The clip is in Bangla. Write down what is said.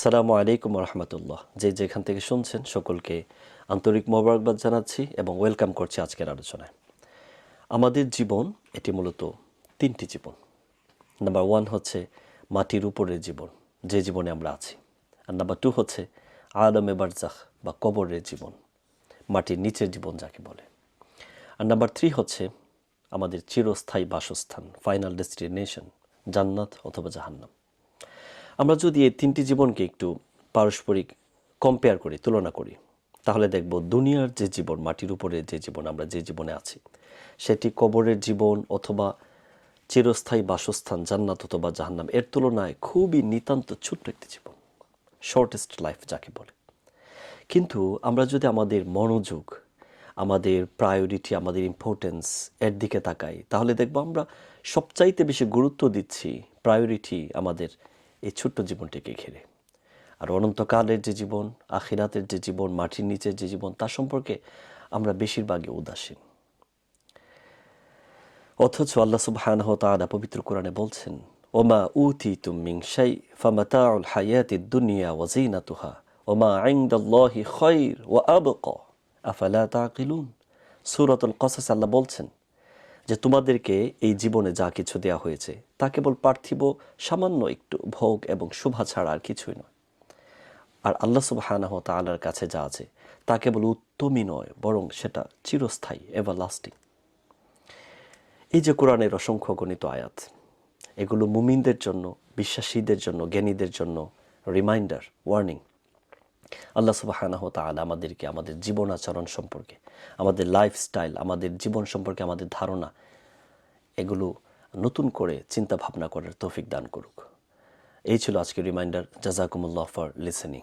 আসসালামু আলাইকুম রহমতুল্লাহ। যেখান থেকে শুনছেন সকলকে আন্তরিক মোবারকবাদ জানাচ্ছি এবং ওয়েলকাম করছি আজকের আলোচনায়। আমাদের জীবন এটি মূলত তিনটি জীবন। নাম্বার 1 হচ্ছে মাটির উপরের জীবন, যে জীবনে আমরা আছি। আর নাম্বার 2 হচ্ছে আলমে বারজাখ বা কবরের জীবন, মাটির নিচের জীবন যাকে বলে। আর নাম্বার 3 হচ্ছে আমাদের চিরস্থায়ী বাসস্থান, ফাইনাল ডেস্টিনেশন, জান্নাত অথবা জাহান্নাম। আমরা যদি এই তিনটি জীবনকে একটু পারস্পরিক কম্পেয়ার করি, তুলনা করি, তাহলে দেখব দুনিয়ার যে জীবন, মাটির উপরে যে জীবন, আমরা যে জীবনে আছি, সেটি কবরের জীবন অথবা চিরস্থায়ী বাসস্থান জান্নাত অথবা জাহান্নাম এর তুলনায় খুবই নিতান্ত ছোট্ট একটি জীবন, শর্টেস্ট লাইফ যাকে বলে। কিন্তু আমরা যদি আমাদের মনোযোগ, আমাদের প্রায়োরিটি, আমাদের ইম্পর্টেন্স এর দিকে তাকাই, তাহলে দেখব আমরা সবচাইতে বেশি গুরুত্ব দিচ্ছি, প্রায়োরিটি আমাদের এই ছোট্ট জীবনটিকে ঘিরে। আর অনন্তকালের যে জীবন, আখিরাতের যে জীবন, মাটির নিচের যে জীবন, তার সম্পর্কে আমরা বেশিরভাগই উদাসীন। অথচ আল্লাহ সুবহানাহু ওয়া তাআলা পবিত্র কোরআনে বলছেন, ওমা উতিতুম মিন শাই ফামাতাউল হায়াতিদ দুনিয়া ওয়া যিনাতুহা ওমা ইনদাল্লাহি খায়র ওয়া আবকা আফালা তাকিলুন। সূরাতুল কসস আল্লাহ বলছেন যে তোমাদেরকে এই জীবনে যা কিছু দেয়া হয়েছে তা কেবল পার্থিব সামান্য একটু ভোগ এবং শোভা ছাড়া আর কিছুই নয়। আর আল্লাহ সুবহানাহু ওয়া তাআলার কাছে যা আছে তা কেবল উত্তমই নয়, বরং সেটা চিরস্থায়ী, এভারলাস্টিং। এই যে কোরআনের অসংখ্য গণিত আয়াত, এগুলো মুমিনদের জন্য, বিশ্বাসীদের জন্য, জ্ঞানীদের জন্য রিমাইন্ডার, ওয়ার্নিং। আল্লাহ সুবহানাহু ওয়া তাআলা আমাদেরকে আমাদের জীবন আচরণ সম্পর্কে, আমাদের লাইফস্টাইল, আমাদের জীবন সম্পর্কে আমাদের ধারণা, এগুলো নতুন করে চিন্তা ভাবনা করার তৌফিক দান করুক। এই ছিল আজকের রিমাইন্ডার। জাযাকুমুল্লাহ for listening.